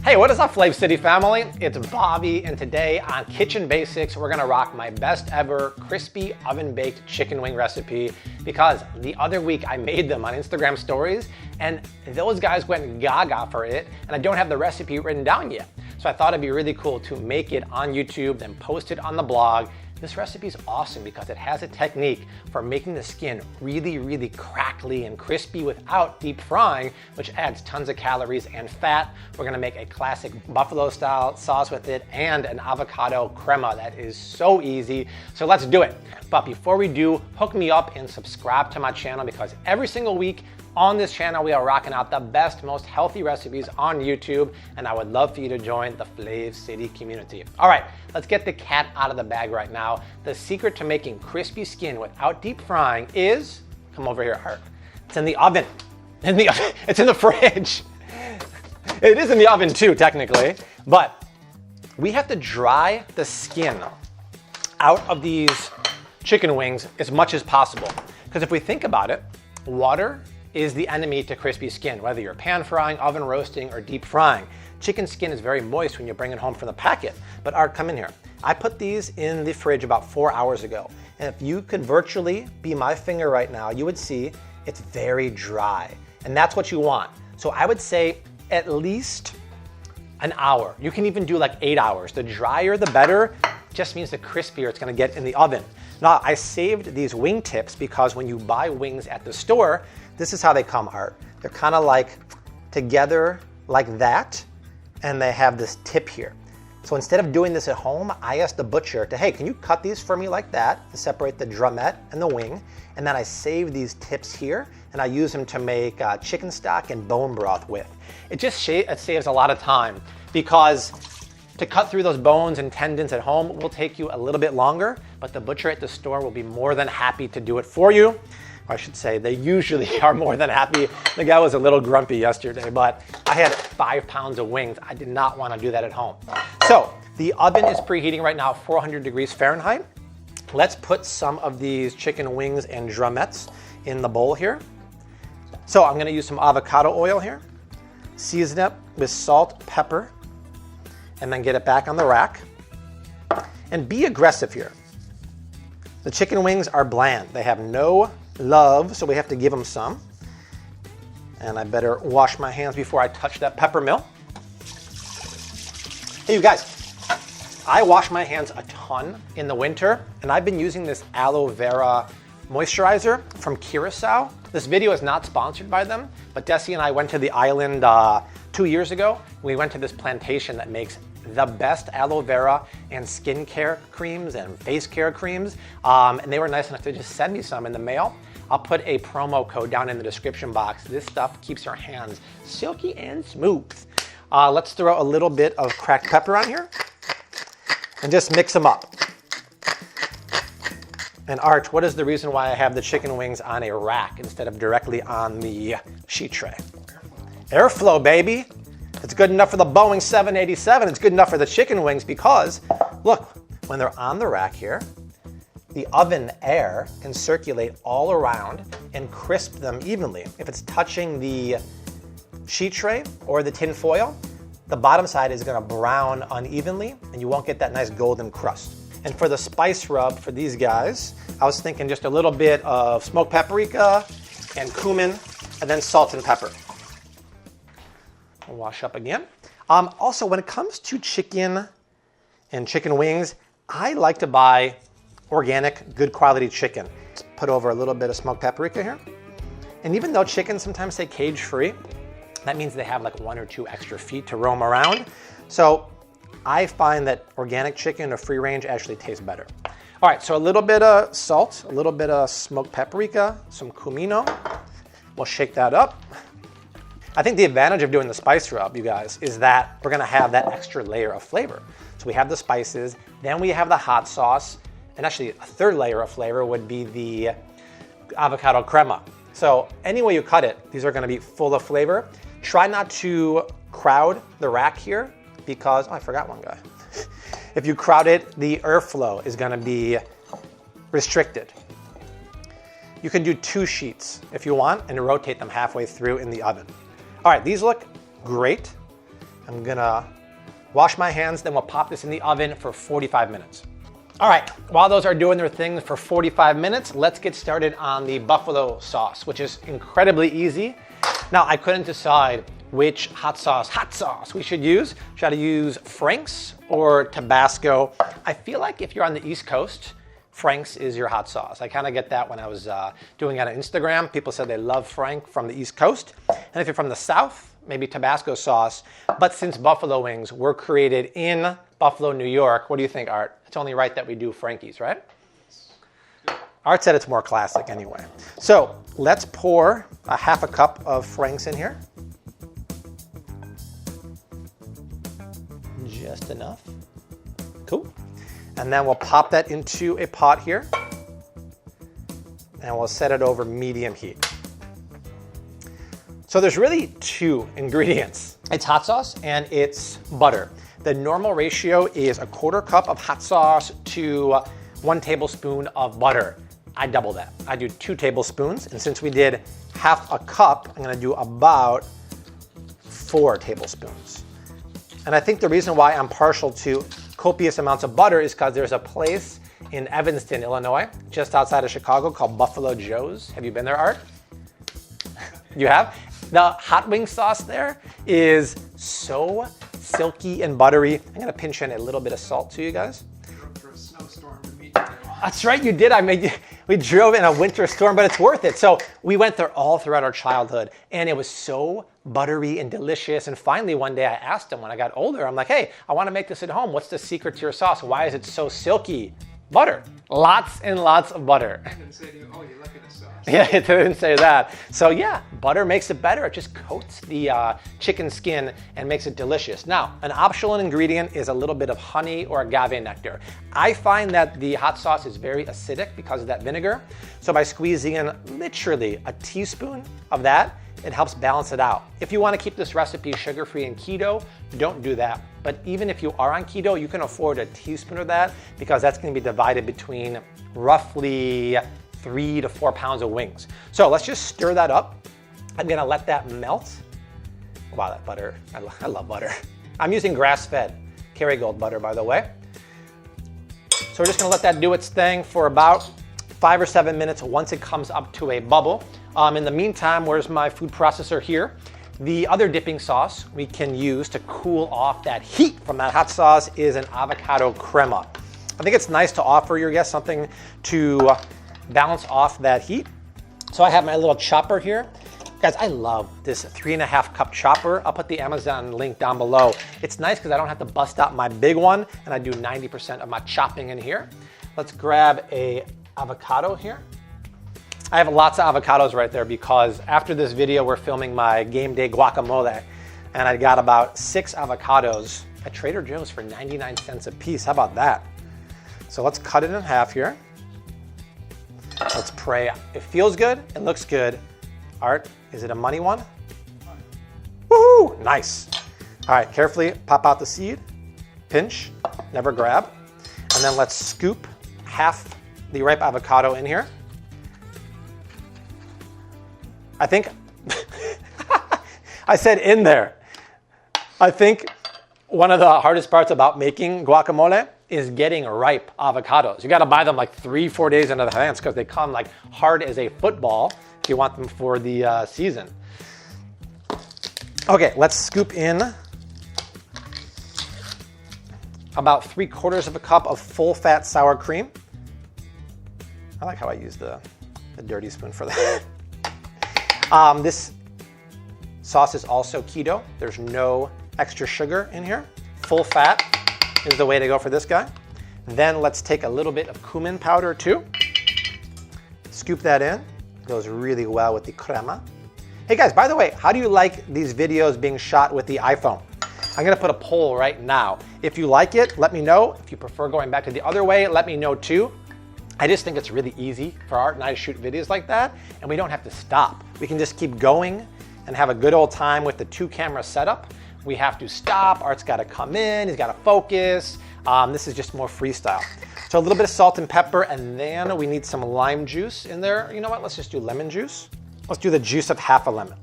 Hey, what is up, Flav City family? It's Bobby, and today on Kitchen Basics, we're gonna rock my best ever crispy oven-baked chicken wing recipe because the other week I made them on Instagram stories and those guys went gaga for it, and I don't have the recipe written down yet. So I thought it'd be really cool to make it on YouTube, then post it on the blog. This recipe is awesome because it has a technique for making the skin really crackly and crispy without deep frying, which adds tons of calories and fat. We're gonna make a classic buffalo style sauce with it and an avocado crema that is so easy. So let's do it. But before we do, hook me up and subscribe to my channel because every single week on this channel, we are rocking out the best, most healthy recipes on YouTube, and I would love for you to join the Flav City community. All right, let's get the cat out of the bag right now. The secret to making crispy skin without deep frying is, come over here, Art. It's in the oven. It's in the fridge. It is in the oven too, technically, but we have to dry the skin out of these chicken wings as much as possible. Because if we think about it, water is the enemy to crispy skin, whether you're pan frying, oven roasting, or deep frying. Chicken skin is very moist when you bring it home from the packet. But Art, come in here. I put these in the fridge about 4 hours ago. And if you could virtually be my finger right now, you would see it's very dry. And that's what you want. So I would say at least an hour. You can even do like 8 hours. The drier, the better. Just means the crispier it's gonna get in the oven. Now, I saved these wing tips because when you buy wings at the store, this is how they come, Art. They're kind of like together like that, and they have this tip here. So instead of doing this at home, I asked the butcher to, hey, can you cut these for me like that to separate the drumette and the wing? And then I save these tips here, and I use them to make chicken stock and bone broth with. It saves a lot of time because to cut through those bones and tendons at home will take you a little bit longer, but the butcher at the store will be more than happy to do it for you. I should say they usually are more than happy. The guy was a little grumpy yesterday, but I had 5 pounds of wings. I did not want to do that at home. So the oven is preheating right now, 400 degrees Fahrenheit. Let's put some of these chicken wings and drumettes in the bowl here. So I'm going to use some avocado oil here, season it with salt, pepper, and then get it back on the rack. And be aggressive here. The chicken wings are bland. They have no love, so we have to give them some. And I better wash my hands before I touch that pepper mill. Hey, you guys, I wash my hands a ton in the winter, and I've been using this aloe vera moisturizer from Curacao. This video is not sponsored by them, but Dessi and I went to the island 2 years ago. We went to this plantation that makes the best aloe vera and skincare creams and face care creams. And they were nice enough to just send me some in the mail. I'll put a promo code down in the description box. This stuff keeps your hands silky and smooth. Let's throw a little bit of cracked pepper on here and just mix them up. And Art, what is the reason why I have the chicken wings on a rack instead of directly on the sheet tray? Airflow, baby. It's good enough for the Boeing 787. It's good enough for the chicken wings because, look, when they're on the rack here, the oven air can circulate all around and crisp them evenly. If it's touching the sheet tray or the tin foil, the bottom side is gonna brown unevenly and you won't get that nice golden crust. And for the spice rub for these guys, I was thinking just a little bit of smoked paprika and cumin and then salt and pepper. I'll wash up again. Also, when it comes to chicken and chicken wings, I like to buy organic, good quality chicken. Let's put over a little bit of smoked paprika here. And even though chickens sometimes say cage free, that means they have like 1 or 2 extra feet to roam around. So I find that organic chicken or free range actually tastes better. All right, so a little bit of salt, a little bit of smoked paprika, some cumino. We'll shake that up. I think the advantage of doing the spice rub, you guys, is that we're gonna have that extra layer of flavor. So we have the spices, then we have the hot sauce, and actually a third layer of flavor would be the avocado crema. So any way you cut it, these are gonna be full of flavor. Try not to crowd the rack here because, oh, I forgot one guy. If you crowd it, the airflow is gonna be restricted. You can do 2 sheets if you want and rotate them halfway through in the oven. All right, these look great. I'm gonna wash my hands, then we'll pop this in the oven for 45 minutes. All right, while those are doing their thing for 45 minutes, let's get started on the buffalo sauce, which is incredibly easy. Now, I couldn't decide which hot sauce we should use. Should I use Frank's or Tabasco? I feel like if you're on the East Coast, Frank's is your hot sauce. I kind of get that when I was doing it on Instagram. People said they love Frank from the East Coast. And if you're from the South, maybe Tabasco sauce. But since buffalo wings were created in Buffalo, New York, what do you think, Art? It's only right that we do Frankie's, right? Art said it's more classic anyway. So let's pour a half a cup of Frank's in here. Just enough. Cool. And then we'll pop that into a pot here. And we'll set it over medium heat. So there's really two ingredients. It's hot sauce and it's butter. The normal ratio is a quarter cup of hot sauce to 1 tablespoon of butter. I double that. I do 2 tablespoons. And since we did half a cup, I'm gonna do about 4 tablespoons. And I think the reason why I'm partial to copious amounts of butter is because there's a place in Evanston, Illinois, just outside of Chicago called Buffalo Joe's. Have you been there, Art? You have? The hot wing sauce there is so silky and buttery. I'm gonna pinch in a little bit of salt to you guys. For a snowstorm to meet you. That's right, you did. We drove in a winter storm, but it's worth it. So we went there all throughout our childhood, and it was so buttery and delicious. And finally, one day I asked him when I got older, I'm like, hey, I want to make this at home. What's the secret to your sauce? Why is it so silky? Butter. Lots and lots of butter. I didn't say to you, oh, you look at the sauce. Yeah, it didn't say that. So yeah, butter makes it better. It just coats the chicken skin and makes it delicious. Now, an optional ingredient is a little bit of honey or agave nectar. I find that the hot sauce is very acidic because of that vinegar. So by squeezing in literally a teaspoon of that, it helps balance it out. If you want to keep this recipe sugar-free and keto, don't do that. But even if you are on keto, you can afford a teaspoon of that because that's going to be divided between roughly 3 to 4 pounds of wings. So let's just stir that up. I'm gonna let that melt. Wow, that butter, I love butter. I'm using grass-fed Kerrygold butter, by the way. So we're just gonna let that do its thing for about 5 or 7 minutes once it comes up to a bubble. In the meantime, where's my food processor here? The other dipping sauce we can use to cool off that heat from that hot sauce is an avocado crema. I think it's nice to offer your guests something to balance off that heat. So I have my little chopper here. Guys, I love this 3.5 cup chopper. I'll put the Amazon link down below. It's nice because I don't have to bust out my big one and I do 90% of my chopping in here. Let's grab a avocado here. I have lots of avocados right there because after this video, we're filming my game day guacamole and I got about 6 avocados at Trader Joe's for 99 cents a piece. How about that? So let's cut it in half here. Let's pray it feels good, it looks good. Art, is it a money one? Woohoo! Nice. All right, carefully pop out the seed, pinch, never grab. And then let's scoop half the ripe avocado in here. I think, I said in there. I think one of the hardest parts about making guacamole is getting ripe avocados. You gotta buy them like 3-4 days in advance because they come like hard as a football if you want them for the season. Okay, let's scoop in about 3/4 of a cup of full fat sour cream. I like how I use the dirty spoon for that. This sauce is also keto. There's no extra sugar in here. Full fat is the way to go for this guy. Then let's take a little bit of cumin powder too. Scoop that in. Goes really well with the crema. Hey guys, by the way, how do you like these videos being shot with the iPhone? I'm gonna put a poll right now. If you like it, let me know. If you prefer going back to the other way, let me know too. I just think it's really easy for Art and I to shoot videos like that, and we don't have to stop. We can just keep going and have a good old time with the 2-camera setup. We have to stop, Art's gotta come in, he's gotta focus. This is just more freestyle. So a little bit of salt and pepper, and then we need some lime juice in there. You know what, let's just do lemon juice. Let's do the juice of half a lemon.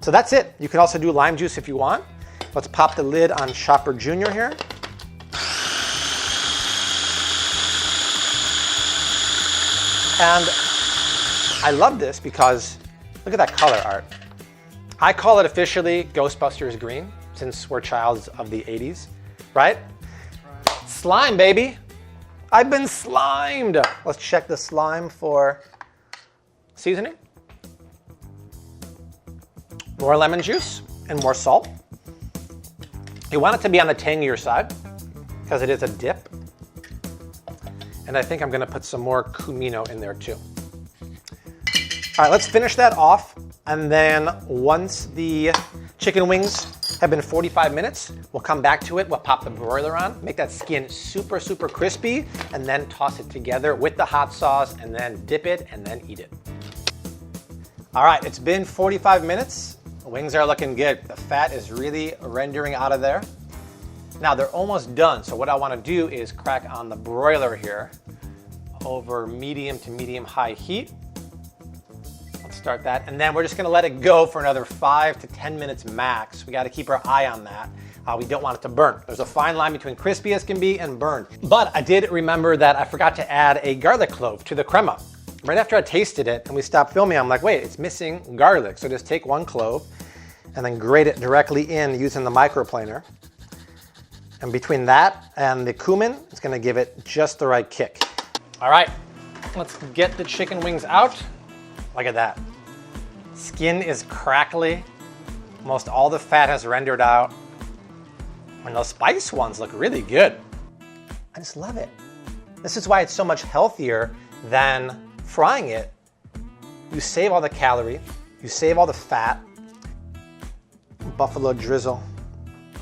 So that's it. You can also do lime juice if you want. Let's pop the lid on Chopper Jr. here. And I love this because look at that color, Art. I call it officially Ghostbusters green since we're childs of the 80s, right? Slime, baby. I've been slimed. Let's check the slime for seasoning. More lemon juice and more salt. You want it to be on the tangier side because it is a dip. And I think I'm gonna put some more cumino in there too. All right, let's finish that off. And then once the chicken wings have been 45 minutes, we'll come back to it. We'll pop the broiler on, make that skin super, super crispy, and then toss it together with the hot sauce and then dip it and then eat it. All right, it's been 45 minutes. The wings are looking good. The fat is really rendering out of there. Now they're almost done. So what I want to do is crack on the broiler here over medium to medium high heat. Let's start that. And then we're just going to let it go for another 5 to 10 minutes max. We got to keep our eye on that. We don't want it to burn. There's a fine line between crispy as can be and burned. But I did remember that I forgot to add a garlic clove to the crema. Right after I tasted it and we stopped filming, I'm like, wait, it's missing garlic. So just take one clove and then grate it directly in using the microplaner. And between that and the cumin, it's gonna give it just the right kick. All right, let's get the chicken wings out. Look at that. Skin is crackly. Most all the fat has rendered out. And those spice ones look really good. I just love it. This is why it's so much healthier than frying it. You save all the calorie, you save all the fat. Buffalo drizzle.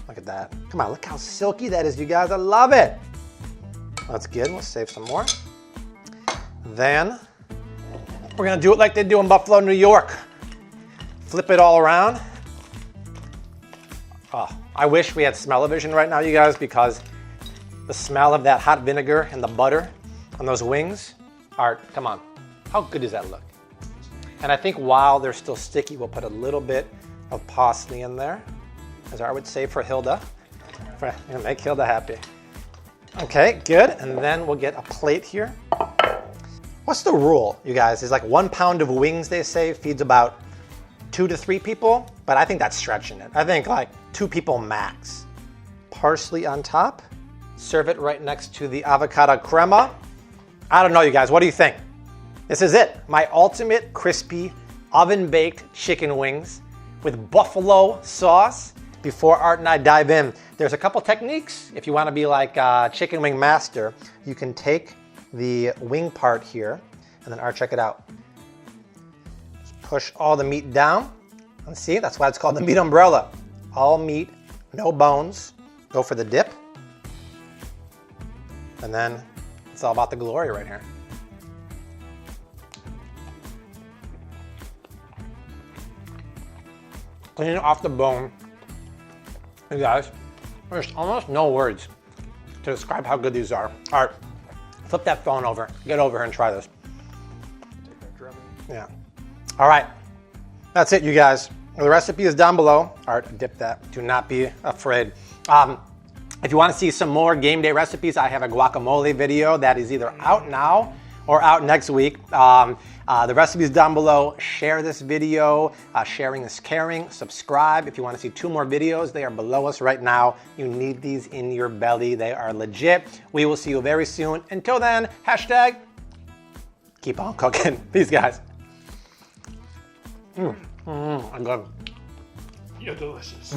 Look at that. Come on, look how silky that is, you guys. I love it. That's good. We'll save some more. Then we're gonna do it like they do in Buffalo, New York. Flip it all around. Oh, I wish we had smell-o-vision right now, you guys, because the smell of that hot vinegar and the butter on those wings are, come on, how good does that look? And I think while they're still sticky, we'll put a little bit of parsley in there, as I would say for Hilda. Make Hilda happy. Okay, good. And then we'll get a plate here. What's the rule, you guys? Is like 1 pound of wings, they say, feeds about 2 to 3 people, but I think that's stretching it. I think like 2 people max. Parsley on top. Serve it right next to the avocado crema. I don't know, you guys, what do you think? This is it, my ultimate crispy oven-baked chicken wings with buffalo sauce. Before Art and I dive in, there's a couple techniques. If you want to be like a chicken wing master, you can take the wing part here, and then Art, check it out. Just push all the meat down, and see, that's why it's called the meat umbrella. All meat, no bones. Go for the dip. And then it's all about the glory right here. Clean off the bone. You guys, there's almost no words to describe how good these are. Art, flip that phone over. Get over here and try this. Yeah. All right. That's it, you guys. The recipe is down below. Art, dip that. Do not be afraid. If you want to see some more game day recipes, I have a guacamole video that is either out now or out next week. The recipe is down below. Share this video. Sharing is caring. Subscribe. If you want to see 2 more videos, they are below us right now. You need these in your belly. They are legit. We will see you very soon. Until then, hashtag keep on cooking. Peace, guys. I'm good. You're delicious.